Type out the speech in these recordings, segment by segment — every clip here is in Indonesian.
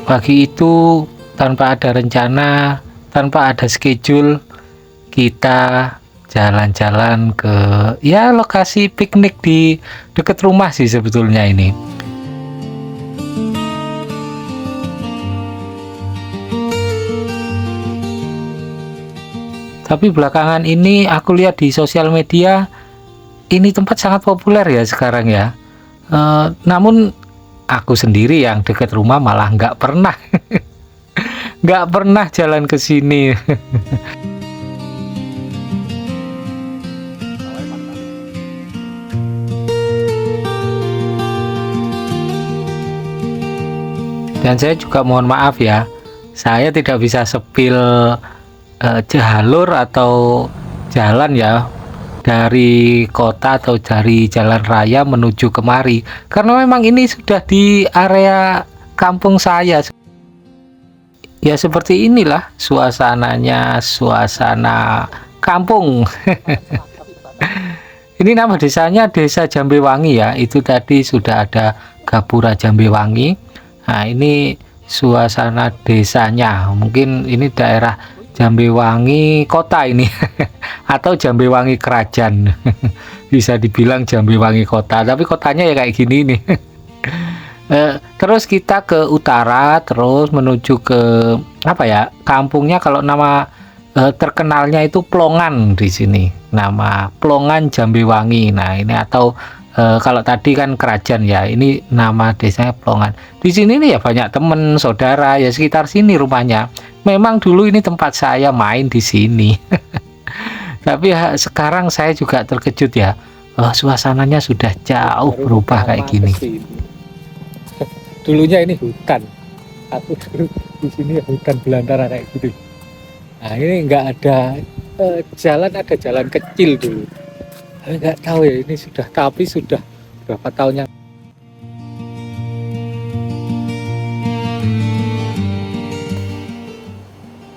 Pagi itu tanpa ada rencana, tanpa ada schedule, kita jalan-jalan ke ya lokasi piknik di dekat rumah sih sebetulnya ini. Tapi belakangan ini aku lihat di sosial media ini tempat sangat populer ya sekarang ya. Namun aku sendiri yang dekat rumah malah nggak pernah nggak pernah jalan ke sini. Dan saya juga mohon maaf ya, saya tidak bisa sepil jalur atau jalan ya dari kota atau dari jalan raya menuju kemari, karena memang ini sudah di area kampung saya. Ya seperti inilah suasananya, suasana kampung. Ini nama desanya Desa Jambewangi ya, itu tadi sudah ada Gapura Jambewangi. Nah ini suasana desanya, mungkin ini daerah Jambewangi kota ini atau Jambewangi Kerajaan. Bisa dibilang Jambewangi kota, tapi kotanya ya kayak gini nih. Terus kita ke utara, terus menuju ke apa ya, kampungnya kalau nama terkenalnya itu Plongan di sini, nama Plongan Jambewangi. Nah ini atau kalau tadi kan Kerajaan ya, ini nama desanya Plongan. Di sini nih ya banyak temen, saudara ya sekitar sini rumahnya. Memang dulu ini tempat saya main di sini. Tapi sekarang saya juga terkejut ya. Suasananya sudah jauh berubah kayak gini. Dulunya ini hutan. Aku dulu di sini hutan belantara kayak gitu. Nah ini nggak ada jalan, ada jalan kecil dulu. Nggak tahu ya ini sudah, tapi sudah berapa tahun yang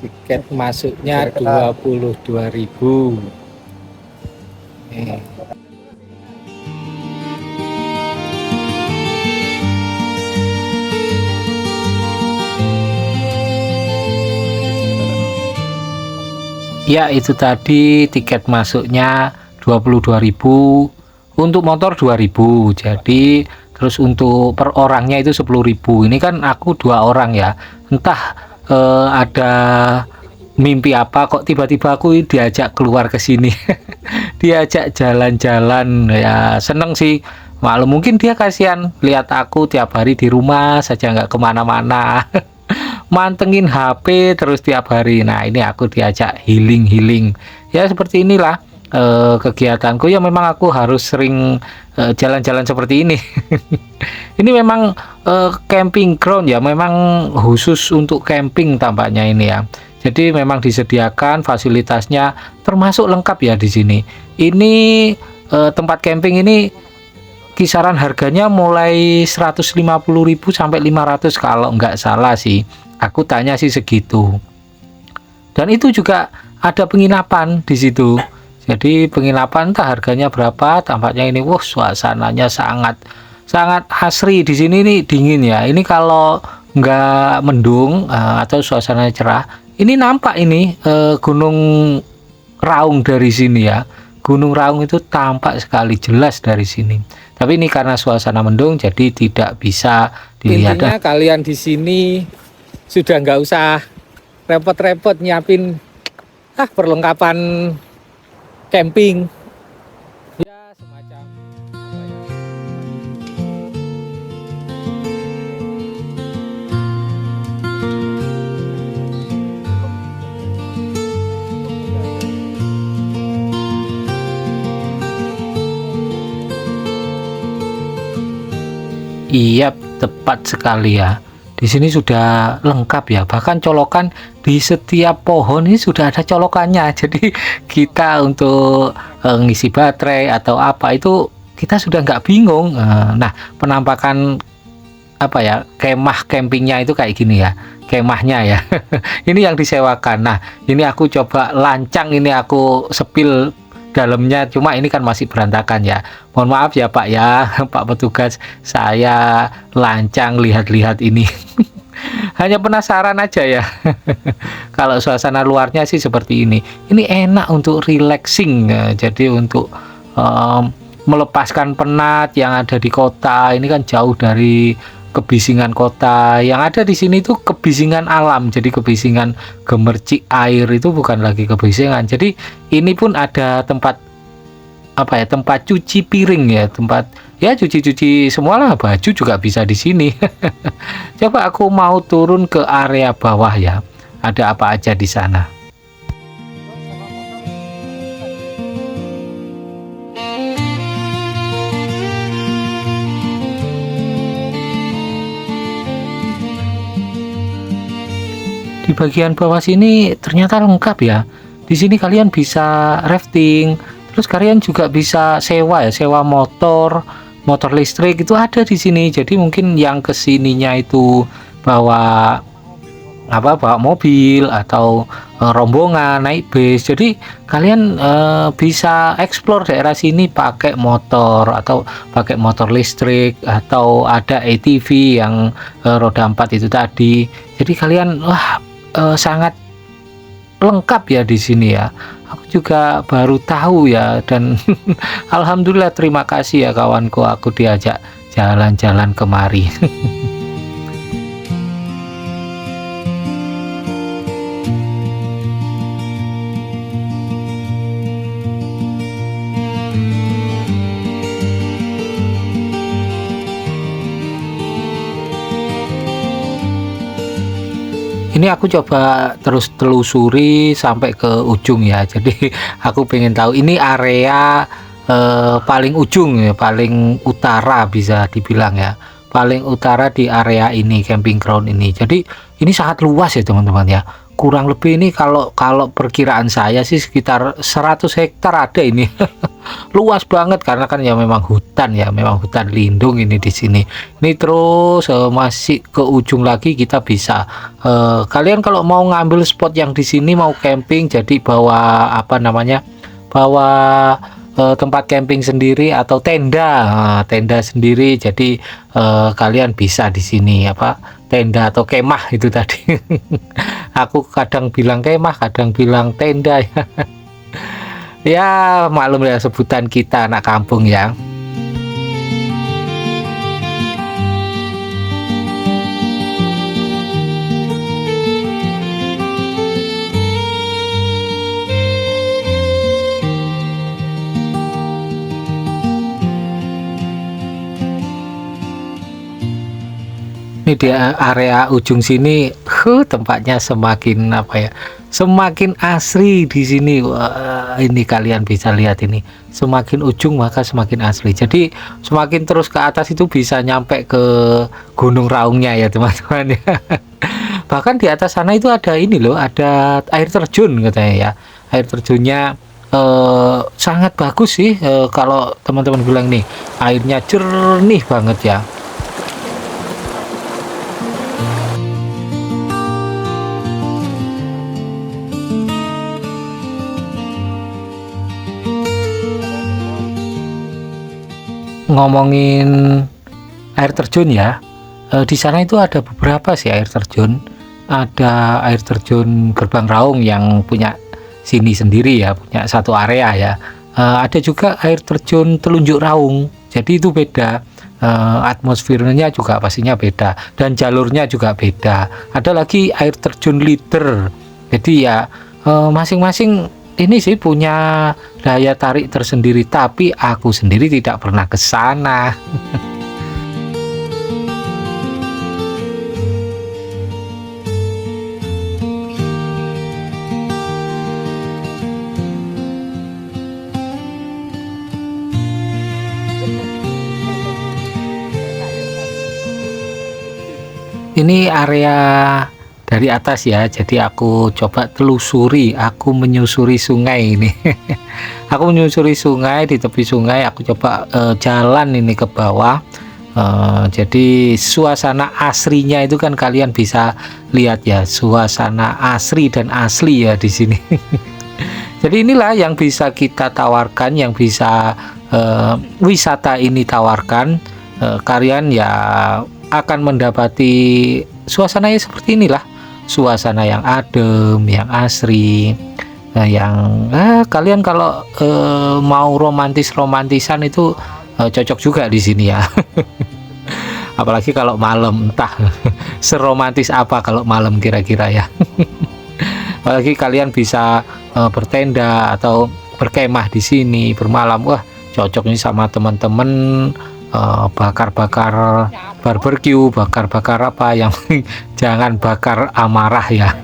tiket masuknya 22.000. Ya itu tadi tiket masuknya 22.000, untuk motor 2.000. Jadi terus untuk per orangnya itu 10.000. Ini kan aku 2 orang ya. Entah ada mimpi apa kok tiba-tiba aku diajak keluar ke sini. Diajak jalan-jalan ya, seneng sih. Maklum mungkin dia kasihan lihat aku tiap hari di rumah saja nggak kemana-mana. Mantengin HP terus tiap hari. Nah ini aku diajak healing ya, seperti inilah kegiatanku ya. Memang aku harus sering jalan-jalan seperti ini. Ini memang camping ground ya, memang khusus untuk camping tampaknya ini ya. Jadi memang disediakan fasilitasnya termasuk lengkap ya di sini. Ini tempat camping ini kisaran harganya mulai 150.000 sampai 500 kalau nggak salah sih. Aku tanya sih segitu. Dan itu juga ada penginapan di situ. Jadi penginapan entah harganya berapa, tampaknya ini wah suasananya sangat asri di sini. Nih dingin ya. Ini kalau nggak mendung atau suasananya cerah, ini nampak ini Gunung Raung dari sini ya. Gunung Raung itu tampak sekali jelas dari sini. Tapi ini karena suasana mendung jadi tidak bisa dilihat. Intinya kalian di sini sudah nggak usah repot-repot nyiapin perlengkapan camping ya, semacam iya, tepat sekali ya. Di sini sudah lengkap ya, bahkan colokan di setiap pohon ini sudah ada colokannya. Jadi kita untuk ngisi baterai atau apa itu kita sudah nggak bingung. Nah penampakan apa ya, kemah campingnya itu kayak gini ya, kemahnya ya. Ini yang disewakan. Nah ini aku coba lancang, ini aku sepil dalamnya, cuma ini kan masih berantakan ya, mohon maaf ya Pak ya. Pak petugas, saya lancang lihat-lihat ini. hanya penasaran aja ya. Kalau suasana luarnya sih seperti ini. Ini enak untuk relaxing ya, jadi untuk melepaskan penat yang ada di kota. Ini kan jauh dari kebisingan kota. Yang ada di sini tuh kebisingan alam. Jadi kebisingan gemercik air itu bukan lagi kebisingan. Jadi ini pun ada tempat apa ya, tempat cuci piring ya, tempat ya cuci-cuci semualah, baju juga bisa di sini. Coba aku mau turun ke area bawah ya. Ada apa aja di sana? Di bagian bawah sini ternyata lengkap ya. Di sini kalian bisa rafting, terus kalian juga bisa sewa ya, sewa motor, motor listrik itu ada di sini. Jadi mungkin yang kesininya itu bawa apa, bawa mobil atau rombongan naik bis. Jadi kalian bisa explore daerah sini pakai motor atau pakai motor listrik atau ada ATV yang roda 4 itu tadi. Jadi kalian wah sangat lengkap ya di sini ya. Aku juga baru tahu ya, dan alhamdulillah, terima kasih ya kawanku, aku diajak jalan-jalan kemari. Ini aku coba terus telusuri sampai ke ujung ya. Jadi aku pengen tahu ini area paling ujung ya, paling utara bisa dibilang ya. Paling utara di area ini, camping ground ini. Jadi ini sangat luas ya teman-teman ya. Kurang lebih ini kalau kalau perkiraan saya sih sekitar 100 hektar ada ini. Luas banget karena kan ya memang hutan ya, memang hutan lindung ini di sini. Ini terus masih ke ujung lagi kita bisa kalian kalau mau ngambil spot yang di sini mau camping, jadi bawa apa namanya? Bawa tempat camping sendiri atau tenda, tenda sendiri. Jadi kalian bisa di sini apa? Tenda atau kemah itu tadi. Aku kadang bilang kemah, kadang bilang tenda ya. Ya maklum ya, sebutan kita anak kampung ya. Ini di area ujung sini, tempatnya semakin apa ya, semakin asri di sini. Wah, ini kalian bisa lihat ini, semakin ujung maka semakin asli. Jadi semakin terus ke atas itu bisa nyampe ke Gunung Raungnya ya teman-teman ya. Bahkan di atas sana itu ada ini loh, ada air terjun katanya ya. Air terjunnya sangat bagus sih, kalau teman-teman bilang nih airnya jernih banget ya. Ngomongin air terjun ya, di sana itu ada beberapa sih air terjun. Ada air terjun Gerbang Raung yang punya sini sendiri ya, punya satu area ya. Ada juga air terjun Telunjuk Raung, jadi itu beda. Atmosfernya juga pastinya beda dan jalurnya juga beda. Ada lagi air terjun Lider, jadi ya masing-masing ini sih punya daya tarik tersendiri, tapi aku sendiri tidak pernah ke sana. Ini area dari atas ya, jadi aku coba telusuri, aku menyusuri sungai ini. Aku menyusuri sungai, di tepi sungai aku coba jalan ini ke bawah. Jadi suasana asrinya itu kan kalian bisa lihat ya, suasana asri dan asli ya di sini. Jadi inilah yang bisa kita tawarkan, yang bisa wisata ini tawarkan. Kalian ya akan mendapati suasananya seperti inilah, suasana yang adem, yang asri, yang kalian kalau mau romantisan itu cocok juga di sini ya. Apalagi kalau malam, entah seromantis apa kalau malam kira-kira ya. Apalagi kalian bisa bertenda atau berkemah di sini bermalam. Wah, cocok nih sama teman-teman, bakar-bakar barbeque, bakar-bakar apa yang jangan bakar amarah ya.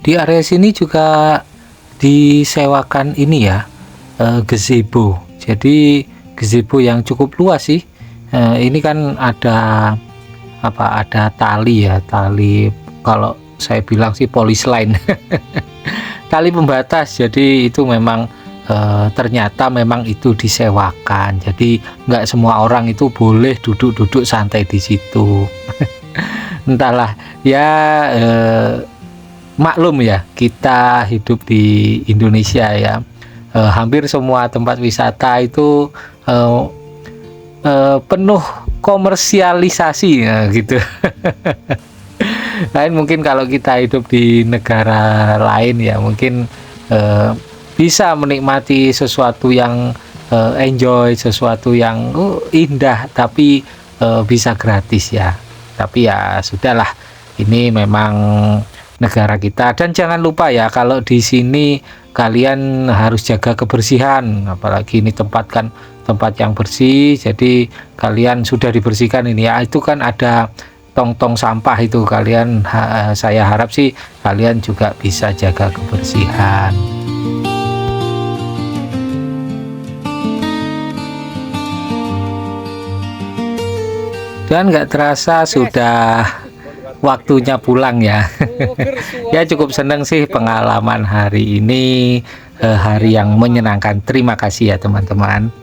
Di area sini juga disewakan ini ya, gazebo. Jadi gazebo yang cukup luas sih. Ini kan ada apa? Ada tali ya, tali, kalau saya bilang sih polis line. Tali pembatas. Jadi itu memang ternyata memang itu disewakan. Jadi nggak semua orang itu boleh duduk-duduk santai di situ. Entahlah ya. Maklum ya, kita hidup di Indonesia ya, hampir semua tempat wisata itu penuh komersialisasi ya, gitu. Lain mungkin kalau kita hidup di negara lain ya, mungkin bisa menikmati sesuatu yang enjoy, sesuatu yang indah, tapi bisa gratis ya. Tapi ya sudahlah, ini memang negara kita. Dan jangan lupa ya, kalau di sini kalian harus jaga kebersihan, apalagi ini tempat kan tempat yang bersih. Jadi kalian sudah dibersihkan ini ya, itu kan ada tong-tong sampah itu, kalian saya harap sih kalian juga bisa jaga kebersihan. Dan nggak terasa sudah waktunya pulang ya. Ya cukup seneng sih pengalaman hari ini, hari yang menyenangkan. Terima kasih ya teman-teman.